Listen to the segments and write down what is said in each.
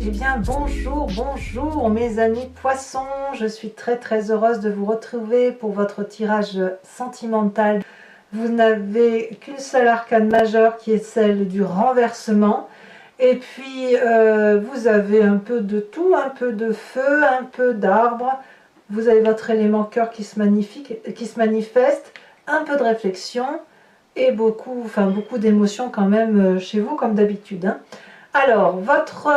Eh bien bonjour, bonjour mes amis poissons, je suis très heureuse de vous retrouver pour votre tirage sentimental. Vous n'avez qu'une seule arcane majeure qui est celle du renversement. Et puis vous avez un peu de tout, un peu de feu, un peu d'arbre. Vous avez votre élément cœur qui se manifeste, un peu de réflexion et beaucoup d'émotions quand même chez vous comme d'habitude, hein. Alors, votre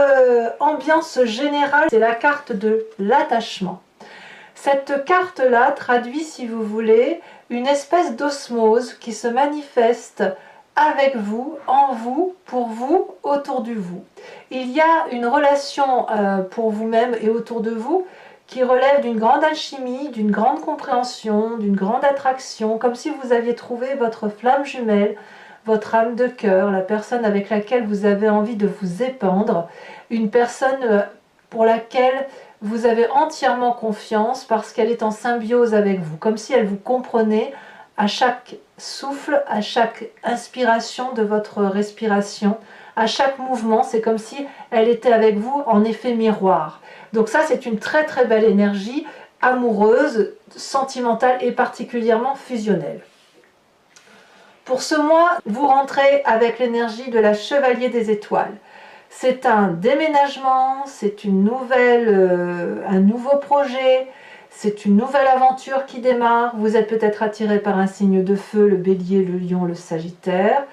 ambiance générale, c'est la carte de l'attachement. Cette carte-là traduit, si vous voulez, une espèce d'osmose qui se manifeste avec vous, en vous, pour vous, autour de vous. Il y a une relation pour vous-même et autour de vous qui relève d'une grande alchimie, d'une grande compréhension, d'une grande attraction, comme si vous aviez trouvé votre flamme jumelle, votre âme de cœur, la personne avec laquelle vous avez envie de vous épandre, une personne pour laquelle vous avez entièrement confiance parce qu'elle est en symbiose avec vous, comme si elle vous comprenait à chaque souffle, à chaque inspiration de votre respiration, à chaque mouvement, c'est comme si elle était avec vous en effet miroir. Donc ça, c'est une très belle énergie amoureuse, sentimentale et particulièrement fusionnelle. Pour ce mois, vous rentrez avec l'énergie de la Chevalier des Étoiles. C'est un déménagement, c'est un nouveau projet, c'est une nouvelle aventure qui démarre. Vous êtes peut-être attiré par un signe de feu, le Bélier, le Lion, le Sagittaire.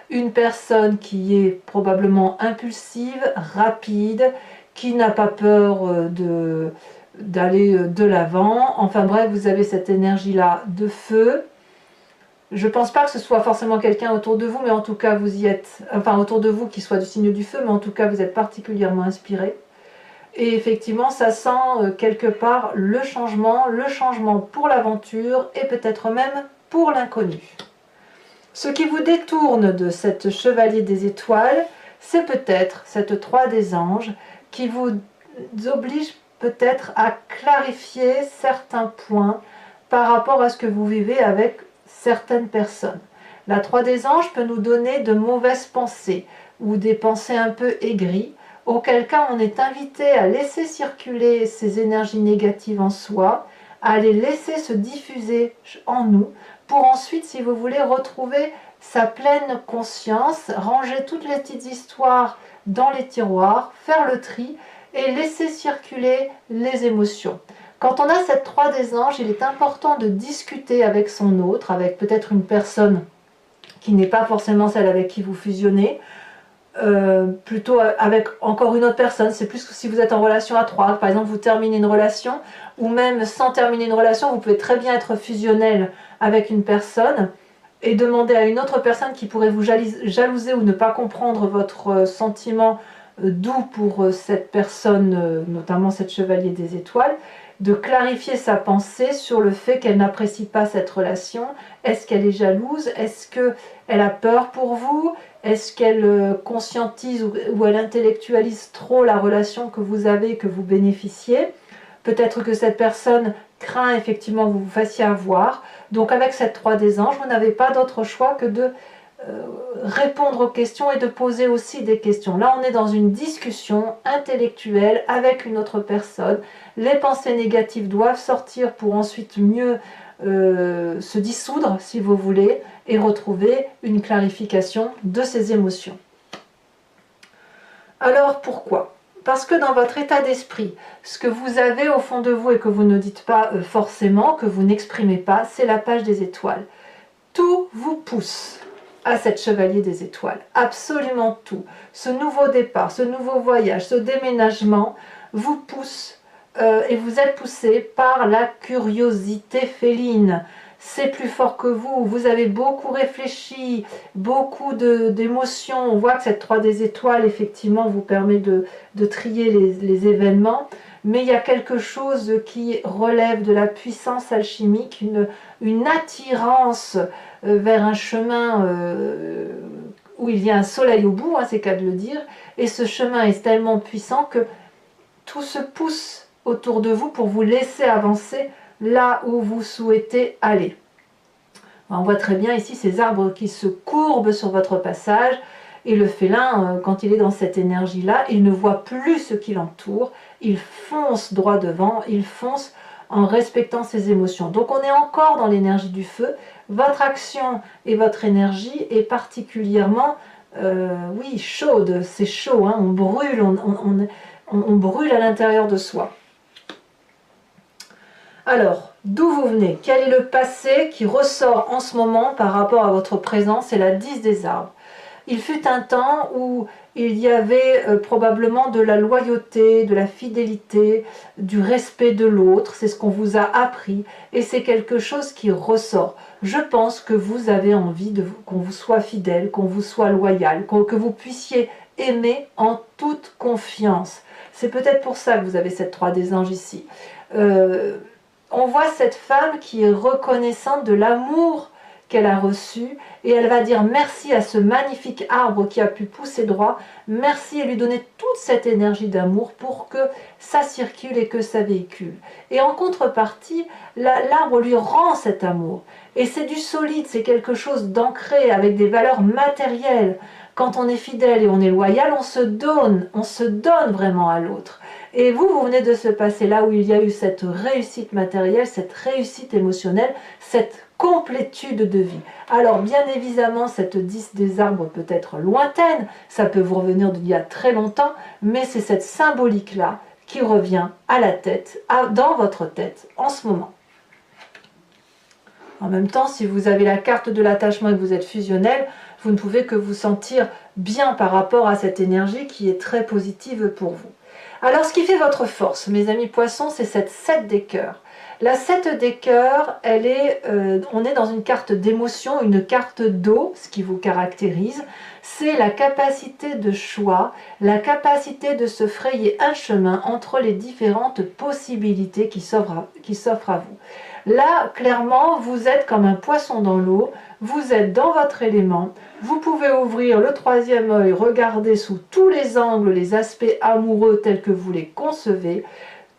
Une personne qui est probablement impulsive, rapide, qui n'a pas peur d'aller de l'avant. Enfin bref, vous avez cette énergie-là de feu. Je ne pense pas que ce soit forcément quelqu'un autour de vous, mais en tout cas vous y êtes, enfin autour de vous qui soit du signe du feu, mais en tout cas vous êtes particulièrement inspiré. Et effectivement, ça sent quelque part le changement pour l'aventure et peut-être même pour l'inconnu. Ce qui vous détourne de cette Chevalier des Étoiles, c'est peut-être cette 3 des Anges qui vous oblige peut-être à clarifier certains points par rapport à ce que vous vivez avec certaines personnes. La 3 des Anges peut nous donner de mauvaises pensées ou des pensées un peu aigries, auquel cas on est invité à laisser circuler ces énergies négatives en soi, à les laisser se diffuser en nous, pour ensuite, si vous voulez, retrouver sa pleine conscience, ranger toutes les petites histoires dans les tiroirs, faire le tri et laisser circuler les émotions. Quand on a cette 3 des Anges, il est important de discuter avec son autre, avec peut-être une personne qui n'est pas forcément celle avec qui vous fusionnez, plutôt avec encore une autre personne. C'est plus que si vous êtes en relation à 3, par exemple vous terminez une relation, ou même sans terminer une relation, vous pouvez très bien être fusionnel avec une personne et demander à une autre personne qui pourrait vous jalouser ou ne pas comprendre votre sentiment doux pour cette personne, notamment cette Chevalier des Étoiles, de clarifier sa pensée sur le fait qu'elle n'apprécie pas cette relation. Est-ce qu'elle est jalouse? Est-ce qu'elle a peur pour vous? Est-ce qu'elle conscientise ou elle intellectualise trop la relation que vous avez, que vous bénéficiez? Peut-être que cette personne craint effectivement que vous vous fassiez avoir. Donc avec cette 3 des Anges, vous n'avez pas d'autre choix que de répondre aux questions et de poser aussi des questions. Là, on est dans une discussion intellectuelle avec une autre personne. Les pensées négatives doivent sortir pour ensuite mieux se dissoudre, si vous voulez, et retrouver une clarification de ces émotions. Alors, pourquoi ? Parce que dans votre état d'esprit, ce que vous avez au fond de vous et que vous ne dites pas forcément, que vous n'exprimez pas, c'est la page des étoiles. Tout vous pousse à cette Chevalier des Étoiles, absolument tout. Ce nouveau départ, ce nouveau voyage, ce déménagement vous pousse et vous êtes poussé par la curiosité féline. C'est plus fort que vous, vous avez beaucoup réfléchi, beaucoup d'émotions. On voit que cette 3 des Étoiles, effectivement, vous permet de trier les événements, mais il y a quelque chose qui relève de la puissance alchimique, une attirance vers un chemin où il y a un soleil au bout, hein, c'est qu'à de le dire, et ce chemin est tellement puissant que tout se pousse autour de vous pour vous laisser avancer là où vous souhaitez aller. On voit très bien ici ces arbres qui se courbent sur votre passage Et le félin, quand il est dans cette énergie-là, il ne voit plus ce qui l'entoure, il fonce droit devant, il fonce en respectant ses émotions. Donc on est encore dans l'énergie du feu. Votre action et votre énergie est particulièrement, oui, chaude, c'est chaud, hein, on brûle, on brûle à l'intérieur de soi. Alors, d'où vous venez? Quel est le passé qui ressort en ce moment par rapport à votre présent? C'est la 10 des arbres. Il fut un temps où il y avait probablement de la loyauté, de la fidélité, du respect de l'autre. C'est ce qu'on vous a appris et c'est quelque chose qui ressort. Je pense que vous avez envie qu'on vous soit fidèle, qu'on vous soit loyal, que vous puissiez aimer en toute confiance. C'est peut-être pour ça que vous avez cette 3 des anges ici. On voit cette femme qui est reconnaissante de l'amour qu'elle a reçu et elle va dire merci à ce magnifique arbre qui a pu pousser droit, merci et lui donner toute cette énergie d'amour pour que ça circule et que ça véhicule. Et en contrepartie, l'arbre lui rend cet amour. Et c'est du solide, c'est quelque chose d'ancré avec des valeurs matérielles. Quand on est fidèle et on est loyal, on se donne vraiment à l'autre. Et vous venez de ce passé-là où il y a eu cette réussite matérielle, cette réussite émotionnelle, cette complétude de vie. Alors bien évidemment, cette 10 des arbres peut être lointaine, ça peut vous revenir d'il y a très longtemps, mais c'est cette symbolique-là qui revient à la tête, dans votre tête en ce moment. En même temps, si vous avez la carte de l'attachement et que vous êtes fusionnel, vous ne pouvez que vous sentir bien par rapport à cette énergie qui est très positive pour vous. Alors, ce qui fait votre force, mes amis poissons, c'est cette 7 des cœurs. La 7 des cœurs, on est dans une carte d'émotion, une carte d'eau, ce qui vous caractérise. C'est la capacité de choix, la capacité de se frayer un chemin entre les différentes possibilités qui s'offrent à vous. Là, clairement, vous êtes comme un poisson dans l'eau, vous êtes dans votre élément, vous pouvez ouvrir le 3e œil, regarder sous tous les angles les aspects amoureux tels que vous les concevez,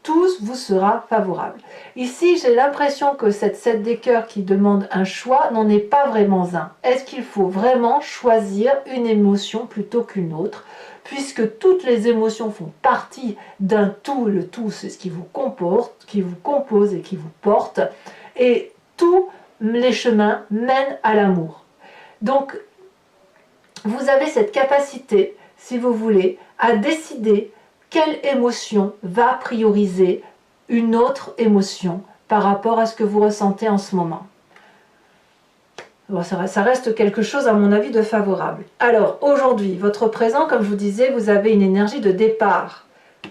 tout vous sera favorable. Ici, j'ai l'impression que cette 7 des cœurs qui demande un choix n'en est pas vraiment un. Est-ce qu'il faut vraiment choisir une émotion plutôt qu'une autre? Puisque toutes les émotions font partie d'un tout, le tout c'est ce qui vous comporte, qui vous compose et qui vous porte, et tous les chemins mènent à l'amour. Donc, vous avez cette capacité, si vous voulez, à décider quelle émotion va prioriser une autre émotion par rapport à ce que vous ressentez en ce moment. Bon, ça reste quelque chose, à mon avis, de favorable. Alors, aujourd'hui, votre présent, comme je vous disais, vous avez une énergie de départ.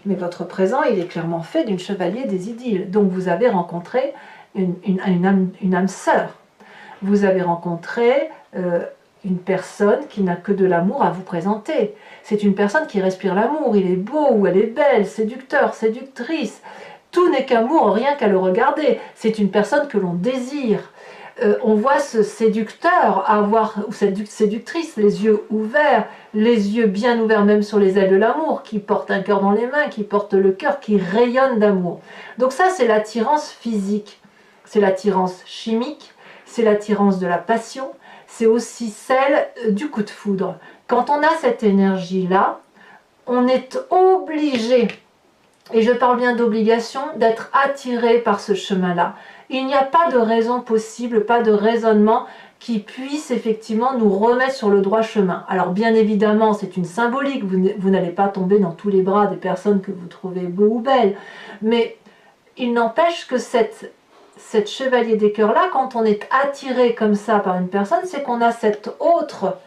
Mais votre présent, il est clairement fait d'une chevalier des idylles. Donc, vous avez rencontré une âme sœur. Vous avez rencontré une personne qui n'a que de l'amour à vous présenter. C'est une personne qui respire l'amour. Il est beau ou elle est belle, séducteur, séductrice. Tout n'est qu'amour, rien qu'à le regarder. C'est une personne que l'on désire. On voit ce séducteur ou cette séductrice, les yeux ouverts, les yeux bien ouverts même sur les ailes de l'amour, qui porte un cœur dans les mains, qui porte le cœur, qui rayonne d'amour. Donc ça, c'est l'attirance physique, c'est l'attirance chimique, c'est l'attirance de la passion, c'est aussi celle du coup de foudre. Quand on a cette énergie-là, on est obligé, et je parle bien d'obligation, d'être attiré par ce chemin-là. Il n'y a pas de raison possible, pas de raisonnement qui puisse effectivement nous remettre sur le droit chemin. Alors bien évidemment, c'est une symbolique, vous n'allez pas tomber dans tous les bras des personnes que vous trouvez beaux ou belles, mais il n'empêche que cette chevalier des cœurs-là, quand on est attiré comme ça par une personne, c'est qu'on a cette autre,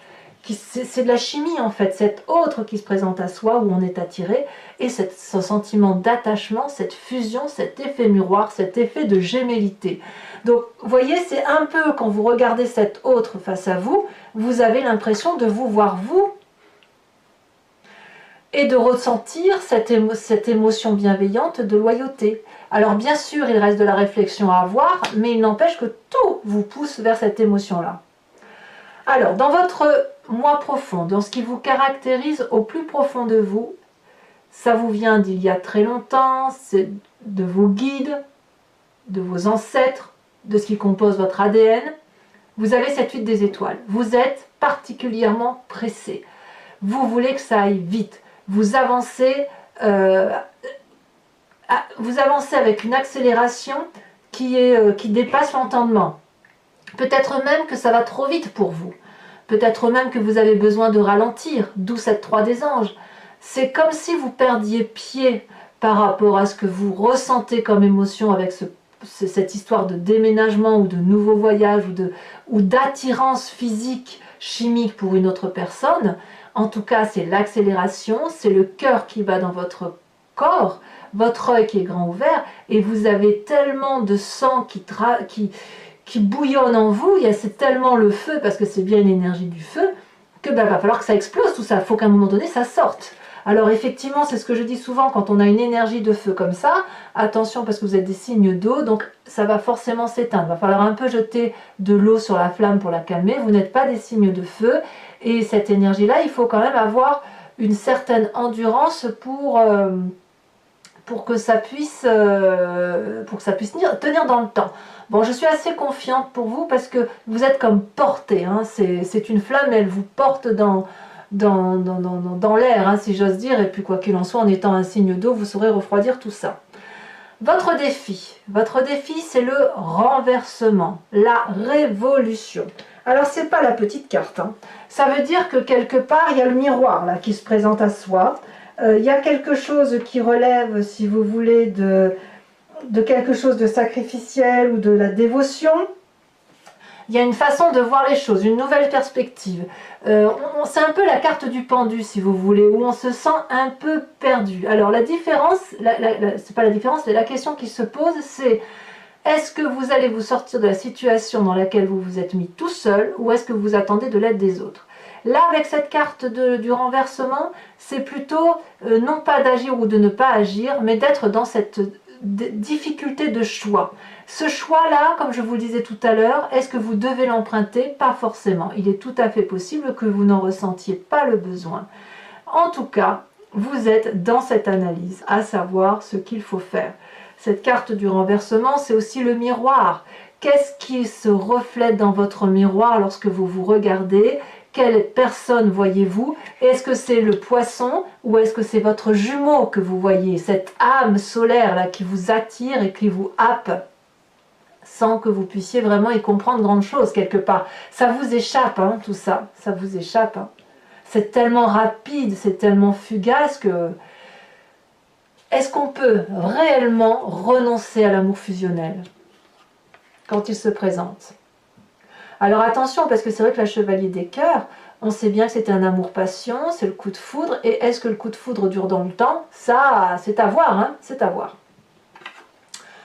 c'est de la chimie en fait, cette autre qui se présente à soi où on est attiré, et ce sentiment d'attachement, cette fusion, cet effet miroir, cet effet de gémellité. Donc vous voyez, c'est un peu quand vous regardez cette autre face à vous, vous avez l'impression de vous voir vous et de ressentir cette émotion bienveillante de loyauté. Alors bien sûr, il reste de la réflexion à avoir, mais il n'empêche que tout vous pousse vers cette émotion-là. Alors, dans votre moi profond, dans ce qui vous caractérise au plus profond de vous, ça vous vient d'il y a très longtemps, c'est de vos guides, de vos ancêtres, de ce qui compose votre ADN. Vous avez cette 8 des étoiles. Vous êtes particulièrement pressé. vous voulez que ça aille vite. Vous avancez avec une accélération qui dépasse l'entendement. Peut-être même que ça va trop vite pour vous. Peut-être même que vous avez besoin de ralentir, d'où cette 3 des anges. C'est comme si vous perdiez pied par rapport à ce que vous ressentez comme émotion avec cette histoire de déménagement ou de nouveau voyage ou d'attirance physique, chimique pour une autre personne. En tout cas, c'est l'accélération, c'est le cœur qui bat dans votre corps, votre œil qui est grand ouvert, et vous avez tellement de sang qui bouillonne en vous, c'est tellement le feu, parce que c'est bien une énergie du feu, que va falloir que ça explose tout ça, il faut qu'à un moment donné ça sorte. Alors effectivement, c'est ce que je dis souvent, quand on a une énergie de feu comme ça, attention parce que vous êtes des signes d'eau, donc ça va forcément s'éteindre. Il va falloir un peu jeter de l'eau sur la flamme pour la calmer. Vous n'êtes pas des signes de feu, et cette énergie-là, il faut quand même avoir une certaine endurance pour que ça puisse tenir dans le temps. Bon, je suis assez confiante pour vous parce que vous êtes comme porté, hein. C'est une flamme, elle vous porte dans l'air, hein, si j'ose dire, et puis quoi qu'il en soit, en étant un signe d'eau, vous saurez refroidir tout ça. Votre défi, c'est le renversement, la révolution. Alors, c'est pas la petite carte, hein. Ça veut dire que quelque part, il y a le miroir là qui se présente à soi. Il y a quelque chose qui relève, si vous voulez, de quelque chose de sacrificiel ou de la dévotion. Il y a une façon de voir les choses, une nouvelle perspective. C'est un peu la carte du pendu, si vous voulez, où on se sent un peu perdu. Alors la différence, c'est pas la différence, la question qui se pose, c'est est-ce que vous allez vous sortir de la situation dans laquelle vous vous êtes mis tout seul, ou est-ce que vous attendez de l'aide des autres? Là, avec cette carte du renversement, c'est plutôt non pas d'agir ou de ne pas agir, mais d'être dans cette difficulté de choix. Ce choix-là, comme je vous le disais tout à l'heure, est-ce que vous devez l'emprunter? Pas forcément. Il est tout à fait possible que vous n'en ressentiez pas le besoin. En tout cas, vous êtes dans cette analyse, à savoir ce qu'il faut faire. Cette carte du renversement, c'est aussi le miroir. Qu'est-ce qui se reflète dans votre miroir lorsque vous vous regardez? Quelle personne voyez-vous? Est-ce que c'est le poisson ou est-ce que c'est votre jumeau que vous voyez? Cette âme solaire là qui vous attire et qui vous happe sans que vous puissiez vraiment y comprendre grande chose quelque part. Ça vous échappe, hein, tout ça. Ça vous échappe. Hein. C'est tellement rapide, c'est tellement fugace que... Est-ce qu'on peut réellement renoncer à l'amour fusionnel quand il se présente? Alors attention, parce que c'est vrai que la Chevalier des Cœurs, on sait bien que c'était un amour-passion, c'est le coup de foudre, et est-ce que le coup de foudre dure dans le temps? Ça, c'est à voir, hein, c'est à voir.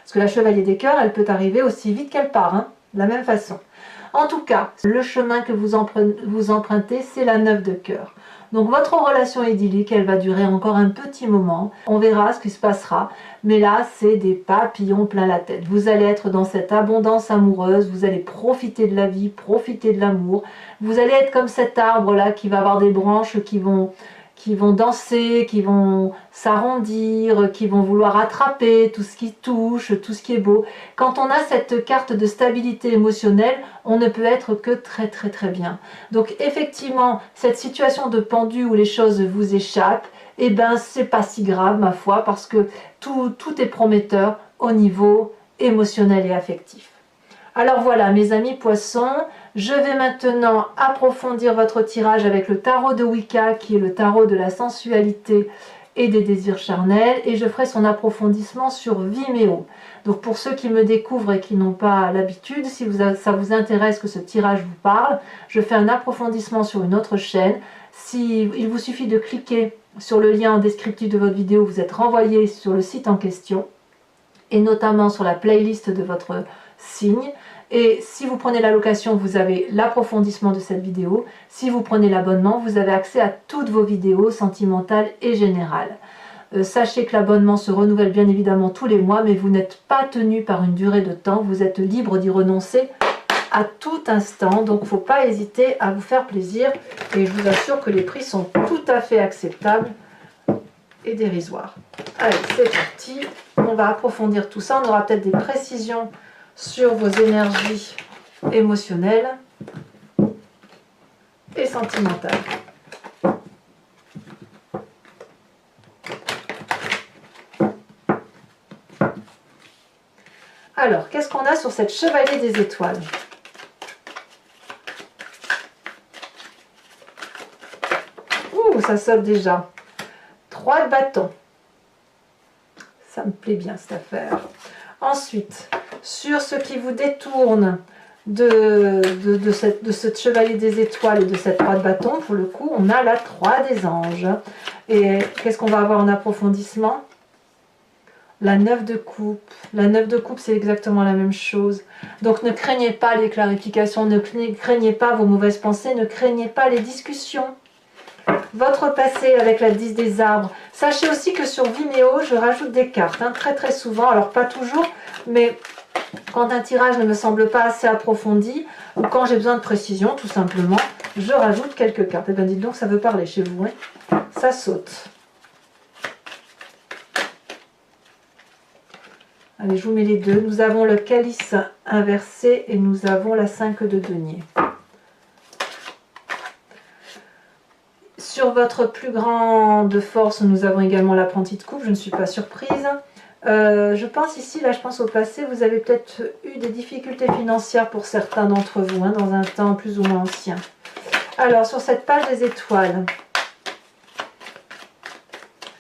Parce que la Chevalier des Cœurs, elle peut arriver aussi vite qu'elle part, hein, de la même façon. En tout cas, le chemin que vous empruntez, c'est la 9 de cœur. Donc votre relation idyllique, elle va durer encore un petit moment. On verra ce qui se passera. Mais là, c'est des papillons plein la tête. Vous allez être dans cette abondance amoureuse. Vous allez profiter de la vie, profiter de l'amour. Vous allez être comme cet arbre-là qui va avoir des branches qui vont danser, qui vont s'arrondir, qui vont vouloir attraper tout ce qui touche, tout ce qui est beau. Quand on a cette carte de stabilité émotionnelle, on ne peut être que très très très bien. Donc effectivement, cette situation de pendu où les choses vous échappent, eh ben c'est pas si grave ma foi, parce que tout est prometteur au niveau émotionnel et affectif. Alors voilà mes amis poissons, je vais maintenant approfondir votre tirage avec le tarot de Wicca qui est le tarot de la sensualité et des désirs charnels, et je ferai son approfondissement sur Vimeo. Donc pour ceux qui me découvrent et qui n'ont pas l'habitude, si ça vous intéresse que ce tirage vous parle, je fais un approfondissement sur une autre chaîne. Il vous suffit de cliquer sur le lien en descriptif de votre vidéo, vous êtes renvoyé sur le site en question et notamment sur la playlist de votre signe. Et si vous prenez la location, vous avez l'approfondissement de cette vidéo. Si vous prenez l'abonnement, vous avez accès à toutes vos vidéos sentimentales et générales. Sachez que l'abonnement se renouvelle bien évidemment tous les mois, mais vous n'êtes pas tenu par une durée de temps. Vous êtes libre d'y renoncer à tout instant. Donc il ne faut pas hésiter à vous faire plaisir. Et je vous assure que les prix sont tout à fait acceptables et dérisoires. Allez, c'est parti. On va approfondir tout ça. On aura peut-être des précisions sur vos énergies émotionnelles et sentimentales. Alors, qu'est-ce qu'on a sur cette chevalier des étoiles? Ouh, ça saute déjà. 3 de bâton. Ça me plaît bien cette affaire. Ensuite, sur ce qui vous détourne de ce chevalier des étoiles et de cette 3 de bâton, pour le coup, on a la 3 des anges. Et qu'est-ce qu'on va avoir en approfondissement? La 9 de coupe. La 9 de coupe, c'est exactement la même chose. Donc ne craignez pas les clarifications, ne craignez pas vos mauvaises pensées, ne craignez pas les discussions. Votre passé avec la 10 des arbres. Sachez aussi que sur Vimeo, je rajoute des cartes, hein, très très souvent. Alors pas toujours, mais quand un tirage ne me semble pas assez approfondi, ou quand j'ai besoin de précision, tout simplement, je rajoute quelques cartes. Et bien dites donc, ça veut parler chez vous, hein. Ça saute. Allez, je vous mets les deux. Nous avons le calice inversé et nous avons la 5 de denier. Sur votre plus grande force, nous avons également l'apprenti de coupe. Je ne suis pas surprise. Je pense ici, là je pense au passé, vous avez peut-être eu des difficultés financières pour certains d'entre vous, hein, dans un temps plus ou moins ancien. Alors, sur cette page des étoiles,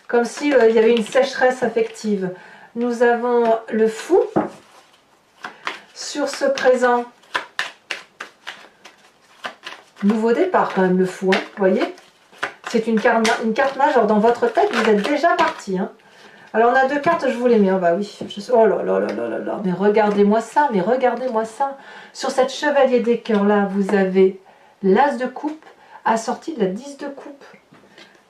comme s'il y avait une sécheresse affective. Nous avons le fou. Sur ce présent, nouveau départ quand même, le fou, hein, vous voyez. C'est une carte majeure. Dans votre tête, vous êtes déjà parti. Hein. Alors, on a 2 cartes, je vous les mets. Oh, bah oui. Oh là là là là là là. Mais regardez-moi ça, mais regardez-moi ça. Sur cette chevalier des cœurs là, vous avez l'as de coupe assorti de la 10 de coupe.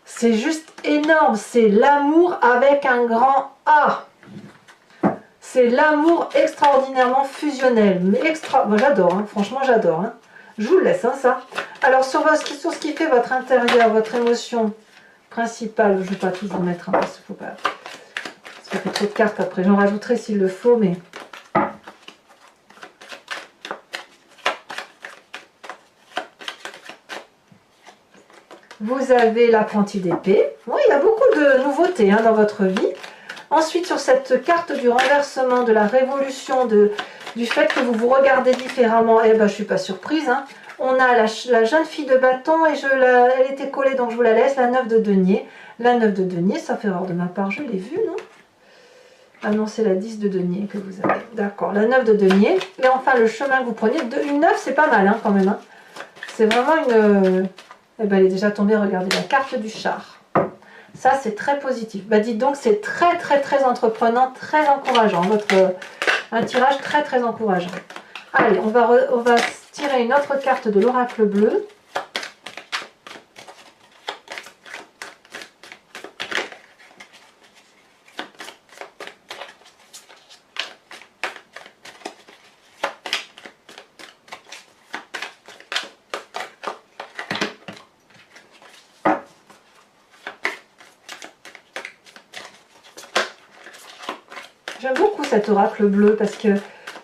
C'est juste énorme. C'est l'amour avec un grand A. C'est l'amour extraordinairement fusionnel. Mais moi j'adore, hein. Franchement j'adore. Hein. Je vous le laisse, hein, ça. Alors sur ce qui fait votre intérieur, votre émotion principale, je ne vais pas tout vous mettre, hein, parce qu'il faut pas... Ça fait trop de cartes après, j'en rajouterai s'il le faut, mais... Vous avez l'apprenti d'épée. Oui, il y a beaucoup de nouveautés, hein, dans votre vie. Ensuite, sur cette carte du renversement, de la révolution, du fait que vous vous regardez différemment, eh ben, je ne suis pas surprise. Hein. On a la jeune fille de bâton, et elle était collée, donc je vous la laisse, la 9 de denier. La 9 de denier, ça fait erreur de ma part, je l'ai vue, non? Ah non, c'est la 10 de denier que vous avez. D'accord, la 9 de denier. Et enfin, le chemin que vous prenez, une 9, c'est pas mal, hein, quand même. Hein. C'est vraiment une... Eh ben, elle est déjà tombée, regardez, la carte du char. Ça, c'est très positif. Bah, dites donc, c'est très, très, très entreprenant, très encourageant. Un tirage très, très encourageant. Allez, on va tirer une autre carte de l'oracle bleu. J'aime beaucoup cet oracle bleu parce que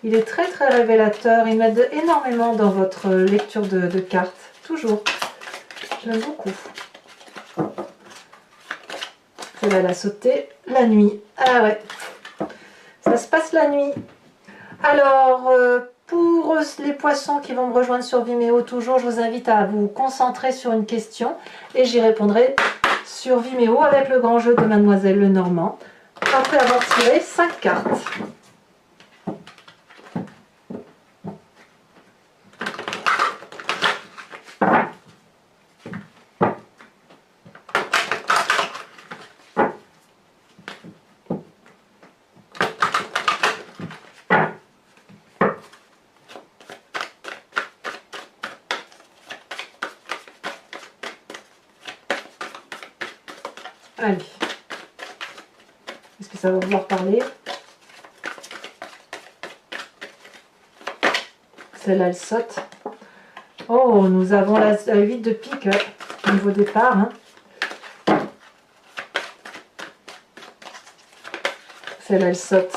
il est très très révélateur. Il m'aide énormément dans votre lecture de cartes. Toujours. J'aime beaucoup. Celle-là, elle a sauté la nuit. Ah ouais. Ça se passe la nuit. Alors, pour les poissons qui vont me rejoindre sur Vimeo, toujours, je vous invite à vous concentrer sur une question et j'y répondrai sur Vimeo avec le grand jeu de Mademoiselle Lenormand. Après avoir tiré 5 cartes. Allez. Est-ce que ça va vouloir parler? Celle-là, elle saute. Oh, nous avons la 8 de pique au niveau départ. Hein. Celle-là, elle saute.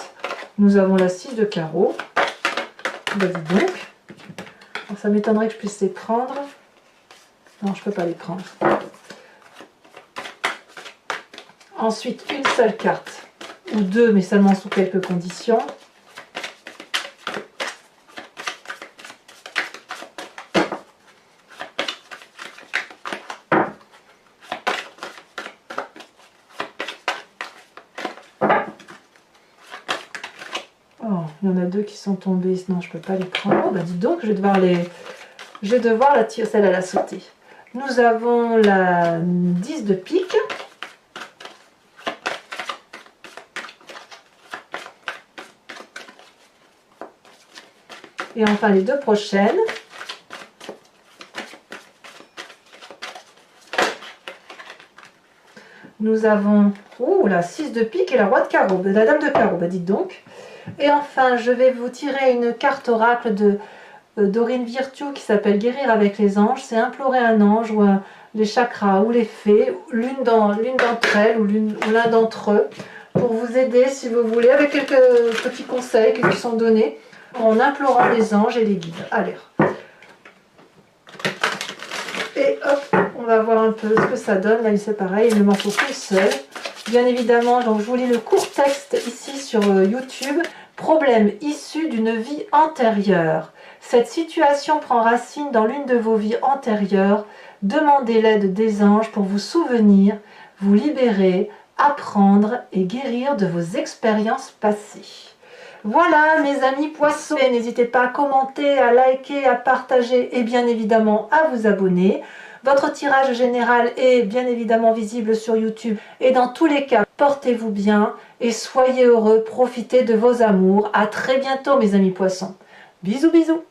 Nous avons la 6 de carreau. Bah, dis donc. Alors, ça m'étonnerait que je puisse les prendre. Non, je ne peux pas les prendre. Ensuite, une seule carte. Ou deux, mais seulement sous quelques conditions. Oh, il y en a deux qui sont tombés, sinon je ne peux pas les prendre. Oh, bah dis donc, je vais devoir la tirer, celle-là, la sauter. Nous avons la 10 de pique. Et enfin les deux prochaines. Nous avons la 6 de pique et la roi de carreau, la dame de carreau, bah dites donc. Et enfin, je vais vous tirer une carte oracle de Dorine Virtue qui s'appelle Guérir avec les anges. C'est implorer un ange ou les chakras ou les fées, l'une d'entre elles ou l'un d'entre eux, pour vous aider si vous voulez, avec quelques petits conseils qui sont donnés en implorant les anges et les guides. Allez. Et hop, on va voir un peu ce que ça donne. Là, c'est pareil, il ne m'en faut qu'une seule. Bien évidemment, donc je vous lis le court texte ici sur YouTube. Problème issu d'une vie antérieure. Cette situation prend racine dans l'une de vos vies antérieures. Demandez l'aide des anges pour vous souvenir, vous libérer, apprendre et guérir de vos expériences passées. Voilà mes amis poissons, n'hésitez pas à commenter, à liker, à partager et bien évidemment à vous abonner. Votre tirage général est bien évidemment visible sur YouTube et dans tous les cas, portez-vous bien et soyez heureux, profitez de vos amours. À très bientôt mes amis poissons. Bisous bisous.